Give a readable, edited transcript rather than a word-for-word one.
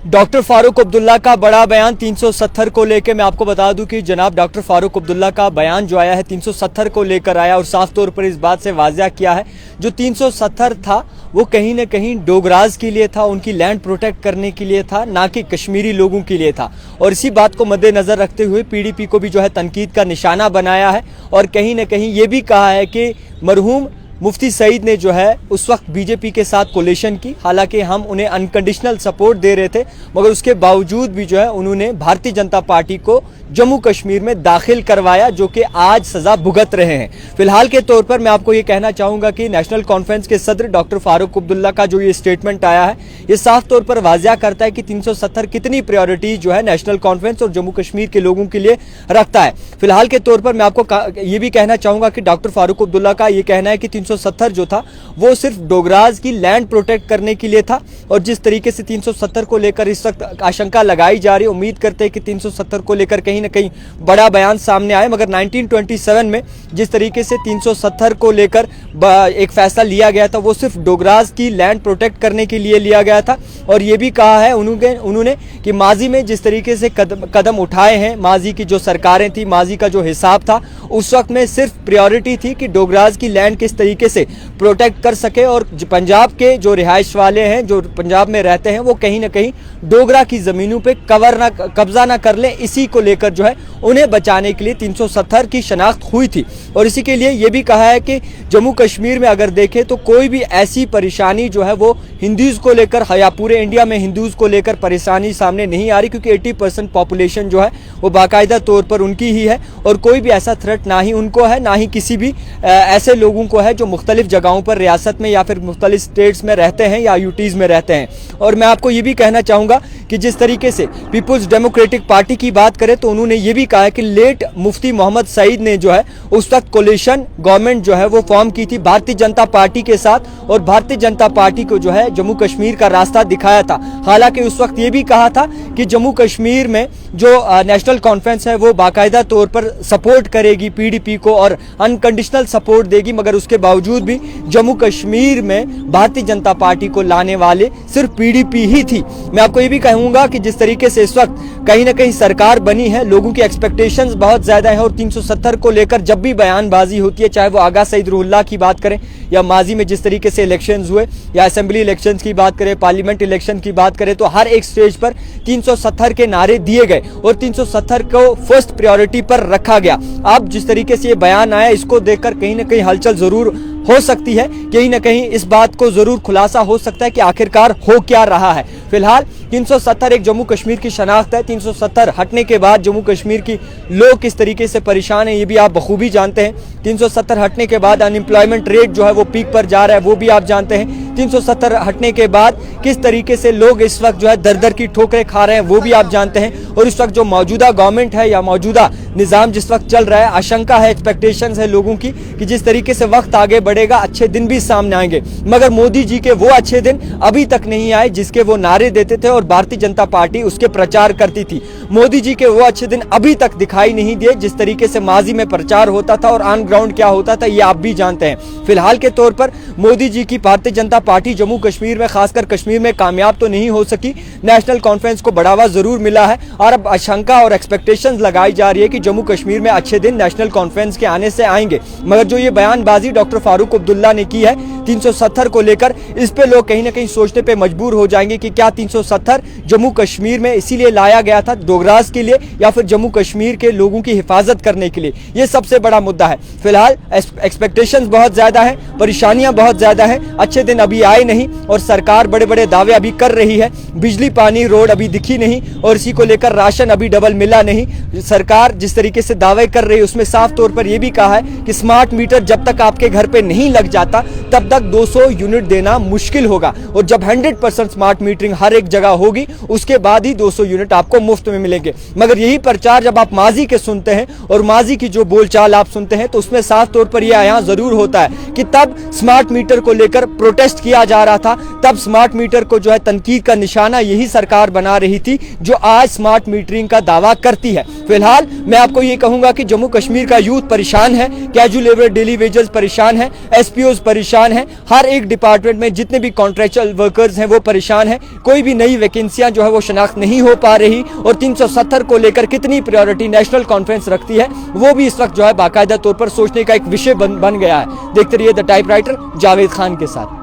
Doctor Farooq Abdullah का बड़ा बयान 370 को लेकर। मैं आपको बता दूं कि जनाब डॉक्टर फारूक अब्दुल्ला का बयान जो आया है 370 को लेकर आया और साफ तौर पर इस बात से वाज़िया किया है जो 370 था वो कहीं ना कहीं डोगराज के लिए था, उनकी लैंड प्रोटेक्ट करने के लिए था, ना कि कश्मीरी लोगों के लिए था। और इसी बात को मद्देनजर रखते हुए पीडीपी को भी जो है तनकीद का निशाना बनाया है और कहीं ना कहीं ये भी कहा है कि मरहूम मुफ्ती सईद ने जो है उस वक्त बीजेपी के साथ कोलिशन की, हालांकि हम उन्हें अनकंडीशनल सपोर्ट दे रहे थे मगर उसके बावजूद भी जो है उन्होंने भारतीय जनता पार्टी को जम्मू कश्मीर में दाखिल करवाया, जो कि आज सजा भुगत रहे हैं। फिलहाल के तौर पर मैं आपको ये कहना चाहूँगा कि नेशनल कॉन्फ्रेंस के सदर डॉक्टर फारूक अब्दुल्ला का जो ये स्टेटमेंट आया है ये साफ तौर पर वाजिया करता है कि 370 कितनी प्रायोरिटी जो है नेशनल कॉन्फ्रेंस और जम्मू कश्मीर के लोगों के लिए रखता है। फिलहाल के तौर पर मैं आपको ये भी कहना चाहूँगा कि डॉक्टर फारूक अब्दुल्ला का ये कहना है कि 370 जो था वो सिर्फ डोगराज की लैंड प्रोटेक्ट करने के लिए था और जिस तरीके से 370 को लेकर इस वक्त आशंका लगाई जा रही है, उम्मीद करते हैं कि 370 को लेकर कहीं ना कहीं बड़ा बयान सामने आए। मगर 1927 में जिस तरीके से 370 को लेकर एक फैसला लिया गया था वो सिर्फ डोगराज की लैंड प्रोटेक्ट करने के लिए लिया गया था और ये भी कहा है उन्होंने कि माजी में जिस तरीके से कदम उठाए हैं, माजी की जो सरकारें थी, माजी का जो हिसाब था, उस वक्त में सिर्फ प्रायोरिटी थी कि डोगराज की लैंड किस तरीके से प्रोटेक्ट कर सके और पंजाब के जो रिहाइश वाले हैं, जो पंजाब में रहते हैं, वो कहीं ना कहीं डोगरा की जमीनों पे कब्जा ना कर ले, इसी को लेकर जो है उन्हें बचाने के लिए 370 की शनाख्त हुई थी। और इसी के लिए ये भी कहा है कि जम्मू कश्मीर में अगर देखें तो कोई भी ऐसी परेशानी जो है वो हिंदूज को लेकर या पूरे इंडिया में हिंदूज को लेकर परेशानी सामने नहीं आ रही, क्योंकि 80% पॉपुलेशन जो है वो बाकायदा तौर पर उनकी ही है और कोई भी ऐसा थ्रेट ना ही उनको है ना ही किसी भी ऐसे लोगों को है जो मुख्तलिफ जगहों पर रियासत में या फिर मुख्तलिफ स्टेट्स में रहते हैं या यूटीज़ में रहते हैं। और मैं आपको ये भी कहना चाहूँगा कि जिस तरीके से पीपुल्स डेमोक्रेटिक पार्टी की बात करें तो उन्होंने ये भी कहा है कि लेट मुफ्ती मोहम्मद सईद ने जो है उस वक्त कोलिशन गवर्नमेंट जो है वो फॉर्म की थी भारतीय जनता पार्टी के साथ और भारतीय जनता पार्टी को जो है जम्मू कश्मीर का रास्ता दिखाया था। हालांकि उस वक्त ये भी कहा था कि जम्मू कश्मीर में जो नेशनल कॉन्फ्रेंस है वो बाकायदा तौर पर सपोर्ट करेगी पीडीपी को और अनकंडीशनल सपोर्ट देगी, मगर उसके बावजूद भी जम्मू कश्मीर में भारतीय जनता पार्टी को लाने वाले सिर्फ पीडीपी ही थी। मैं आपको ये भी कहूंगा कि जिस तरीके से इस वक्त कहीं ना कहीं सरकार बनी है, लोगों की एक्सपेक्टेशंस बहुत ज्यादा है और 370 को लेकर जब भी बयानबाजी होती है, चाहे वो आगा सईद रुल्ला की बात करें या माजी में जिस तरीके से इलेक्शंस हुए या असेंबली इलेक्शंस की बात करें, पार्लियामेंट इलेक्शन की बात करें, तो हर एक स्टेज पर 370 के नारे दिए गए और 370 को फर्स्ट प्रायोरिटी पर रखा गया। अब जिस तरीके से ये बयान आया इसको देखकर कहीं ना कहीं हलचल जरूर हो सकती है, कहीं ना कहीं इस बात को जरूर खुलासा हो सकता है कि आखिरकार हो क्या रहा है। फिलहाल 370 एक जम्मू कश्मीर की शनाख्त है। 370 हटने के बाद जम्मू कश्मीर की लोग किस तरीके से परेशान हैं ये भी आप बखूबी जानते हैं। 370 हटने के बाद अनएम्प्लॉयमेंट रेट जो है वो पीक पर जा रहा है वो भी आप जानते हैं। 370 हटने के बाद किस तरीके से लोग इस वक्त जो है दर दर की ठोकरें खा रहे हैं वो भी आप जानते हैं। और इस वक्त जो मौजूदा गवर्नमेंट है या मौजूदा निज़ाम जिस वक्त चल रहा है, आशंका है, एक्सपेक्टेशंस है लोगों की कि जिस तरीके से वक्त आगे बढ़ेगा अच्छे दिन भी सामने आएंगे, मगर मोदी जी के वो अच्छे दिन अभी तक नहीं आए जिसके वो नारे देते थे और भारतीय जनता पार्टी उसके प्रचार करती थी। मोदी जी के वो अच्छे दिन अभी तक दिखाई नहीं दिए जिस तरीके से माजी में प्रचार होता था और ऑन ग्राउंड क्या होता था ये आप भी जानते हैं। फिलहाल के तौर पर मोदी जी की भारतीय जनता पार्टी जम्मू कश्मीर में, खासकर कश्मीर में कामयाब तो नहीं हो सकी। नेशनल कॉन्फ्रेंस को बढ़ावा जरूर मिला है और अब आशंका और एक्सपेक्टेशंस लगाई जा रही है कि जम्मू कश्मीर में अच्छे दिन नेशनल कॉन्फ्रेंस के आने से आएंगे। मगर जो ये बयानबाजी डॉक्टर फारूक अब्दुल्ला ने की है 370 को लेकर, इस पे लोग कहीं ना कहीं सोचने पे मजबूर हो जाएंगे कि क्या 370 जम्मू कश्मीर में इसीलिए लाया गया था डोगराज के लिए या फिर जम्मू कश्मीर के लोगों की हिफाजत करने के लिए। ये सबसे बड़ा मुद्दा है। फिलहाल एक्सपेक्टेशंस बहुत ज्यादा है, परेशानियां बहुत ज्यादा है, अच्छे दिन अभी आए नहीं और सरकार बड़े बड़े दावे अभी कर रही है। बिजली, पानी, रोड अभी दिखी नहीं और इसी को लेकर राशन अभी डबल मिला नहीं। सरकार जिस तरीके से दावे कर रही है उसमें साफ तौर पर यह भी कहा है कि स्मार्ट मीटर जब तक आपके घर पे नहीं लग जाता तब तक 200 यूनिट देना मुश्किल होगा और जब 100% स्मार्ट मीटरिंग हर एक जगह होगी उसके बाद ही 200 यूनिट आपको मुफ्त में मिलेंगे। मगर यही प्रचार जब आप माजी के सुनते हैं और माजी की जो बोलचाल आप सुनते हैं तो उसमें साफ तौर पर यह यहाँ जरूर होता है कि तब स्मार्ट मीटर को लेकर प्रोटेस्ट किया जा रहा था, तब स्मार्ट मीटर को जो है तनकीद का निशाना यही सरकार बना रही थी जो आज स्मार्ट मीटरिंग का दावा करती है। फिलहाल मैं आपको ये कहूंगा कि जम्मू कश्मीर का यूथ परेशान है, कैजुअल लेबर डेली वेजेस परेशान है, एसपीओज परेशान है, हर एक डिपार्टमेंट में जितने भी कॉन्ट्रैक्चुअल वर्कर्स हैं वो परेशान हैं। कोई भी नई वैकेंसियां जो है वो शनाख्त नहीं हो पा रही और 370 को लेकर कितनी प्रायोरिटी नेशनल कॉन्फ्रेंस रखती है वो भी इस वक्त जो है बाकायदा तौर पर सोचने का एक विषय बन गया है। देखते रहिए द टाइपराइटर जावेद खान के साथ।